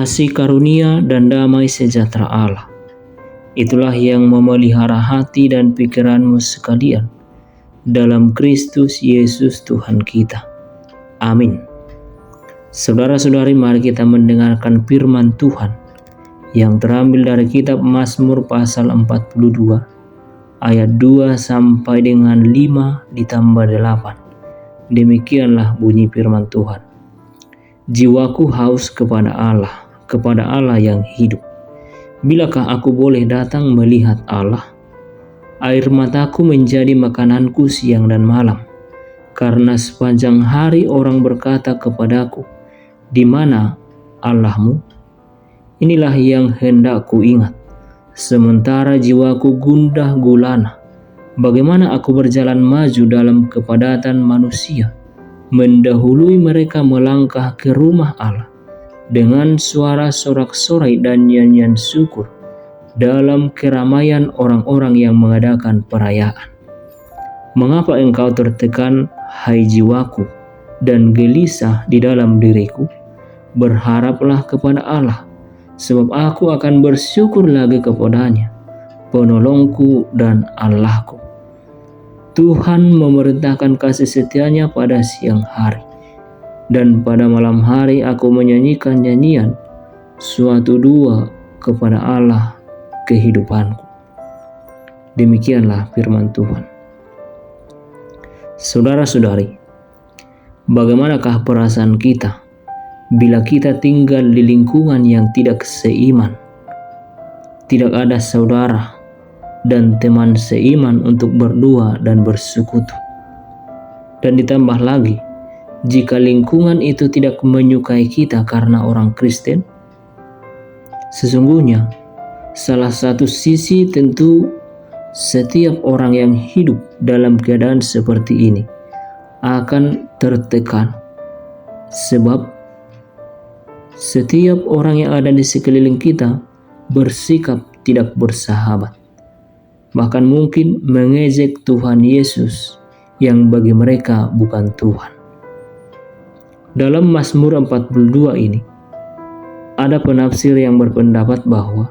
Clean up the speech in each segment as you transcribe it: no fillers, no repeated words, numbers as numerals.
kasih karunia dan damai sejahtera Allah. Itulah yang memelihara hati dan pikiranmu sekalian dalam Kristus Yesus Tuhan kita. Amin. Saudara-saudari, mari kita mendengarkan firman Tuhan yang terambil dari kitab Mazmur pasal 42 ayat 2 sampai dengan 5 ditambah 8. Demikianlah bunyi firman Tuhan. Jiwaku haus kepada Allah yang hidup. Bilakah aku boleh datang melihat Allah? Air mataku menjadi makananku siang dan malam, karena sepanjang hari orang berkata kepadaku, "Di mana Allahmu?" Inilah yang hendak ku ingat, sementara jiwaku gundah gulana. Bagaimana aku berjalan maju dalam kepadatan manusia, mendahului mereka melangkah ke rumah Allah dengan suara sorak-sorai dan nyanyian syukur dalam keramaian orang-orang yang mengadakan perayaan. Mengapa engkau tertekan, hai jiwaku, dan gelisah di dalam diriku? Berharaplah kepada Allah, sebab aku akan bersyukur lagi kepadanya, penolongku dan Allahku. Tuhan memerintahkan kasih setianya pada siang hari, dan pada malam hari aku menyanyikan nyanyian suatu dua kepada Allah kehidupanku. Demikianlah firman Tuhan. Saudara-saudari, bagaimanakah perasaan kita bila kita tinggal di lingkungan yang tidak seiman, tidak ada saudara dan teman seiman untuk berdua dan bersekutu? Dan ditambah lagi, jika lingkungan itu tidak menyukai kita karena orang Kristen, sesungguhnya salah satu sisi tentu setiap orang yang hidup dalam keadaan seperti ini akan tertekan, sebab setiap orang yang ada di sekeliling kita bersikap tidak bersahabat, bahkan mungkin mengejek Tuhan Yesus yang bagi mereka bukan Tuhan. Dalam Mazmur 42 ini, ada penafsir yang berpendapat bahwa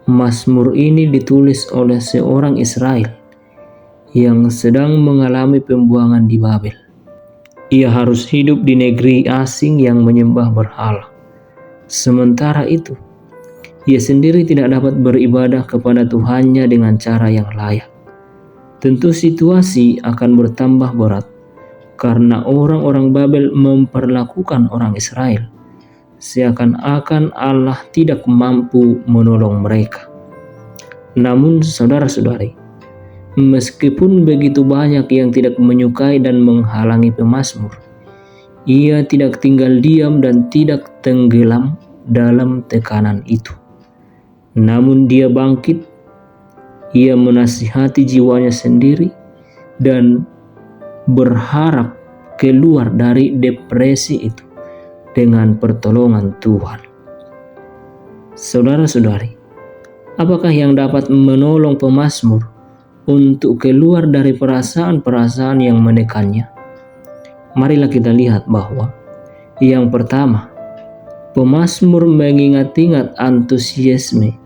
Mazmur ini ditulis oleh seorang Israel yang sedang mengalami pembuangan di Babel. Ia harus hidup di negeri asing yang menyembah berhala. Sementara itu, ia sendiri tidak dapat beribadah kepada Tuhannya dengan cara yang layak. Tentu situasi akan bertambah berat karena orang-orang Babel memperlakukan orang Israel seakan-akan Allah tidak mampu menolong mereka. Namun saudara-saudari, meskipun begitu banyak yang tidak menyukai dan menghalangi pemazmur, ia tidak tinggal diam dan tidak tenggelam dalam tekanan itu. Namun dia bangkit, ia menasihati jiwanya sendiri dan berharap keluar dari depresi itu dengan pertolongan Tuhan. Saudara-saudari, apakah yang dapat menolong pemazmur untuk keluar dari perasaan-perasaan yang menekannya? Marilah kita lihat bahwa yang pertama, pemazmur mengingat-ingat antusiasme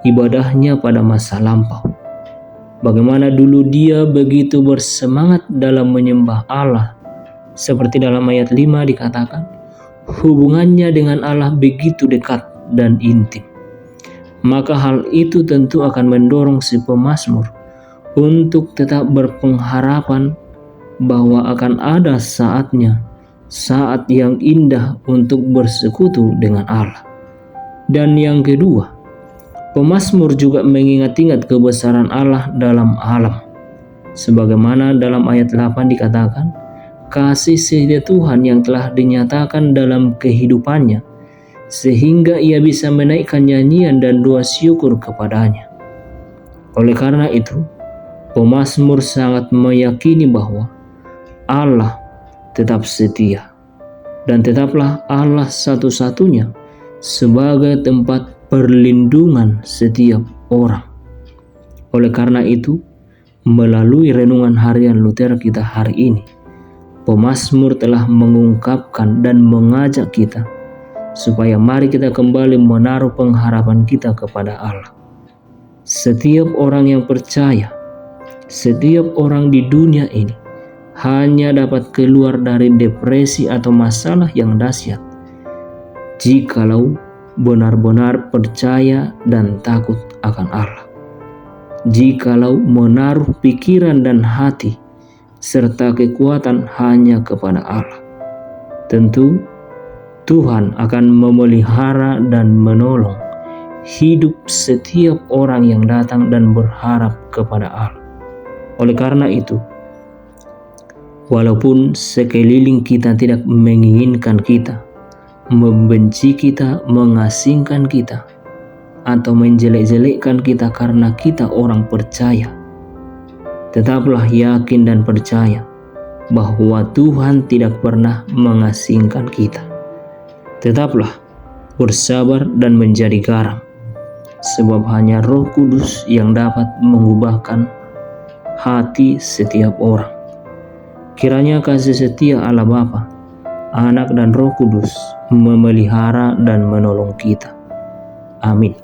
ibadahnya pada masa lampau. Bagaimana dulu dia begitu bersemangat dalam menyembah Allah. Seperti dalam ayat 5 dikatakan, hubungannya dengan Allah begitu dekat dan intim. Maka hal itu tentu akan mendorong si pemazmur untuk tetap berpengharapan bahwa akan ada saatnya, saat yang indah untuk bersekutu dengan Allah. Dan yang kedua, pemazmur juga mengingat-ingat kebesaran Allah dalam alam. Sebagaimana dalam ayat 8 dikatakan, kasih setia Tuhan yang telah dinyatakan dalam kehidupannya, sehingga ia bisa menaikkan nyanyian dan doa syukur kepadanya. Oleh karena itu, pemazmur sangat meyakini bahwa Allah tetap setia, dan tetaplah Allah satu-satunya sebagai tempat perlindungan setiap orang. Oleh karena itu, melalui renungan harian Luther kita hari ini, pemazmur telah mengungkapkan dan mengajak kita supaya mari kita kembali menaruh pengharapan kita kepada Allah. Setiap orang yang percaya, setiap orang di dunia ini hanya dapat keluar dari depresi atau masalah yang dahsyat jikalau benar-benar percaya dan takut akan Allah. Jikalau menaruh pikiran dan hati serta kekuatan hanya kepada Allah, tentu Tuhan akan memelihara dan menolong hidup setiap orang yang datang dan berharap kepada Allah. Oleh karena itu, walaupun sekeliling kita tidak menginginkan kita, membenci kita, mengasingkan kita, atau menjelek-jelekkan kita karena kita orang percaya, tetaplah yakin dan percaya bahwa Tuhan tidak pernah mengasingkan kita. Tetaplah bersabar dan menjadi garam, sebab hanya Roh Kudus yang dapat mengubahkan hati setiap orang. Kiranya kasih setia Allah Bapa, Anak dan Roh Kudus memelihara dan menolong kita. Amin.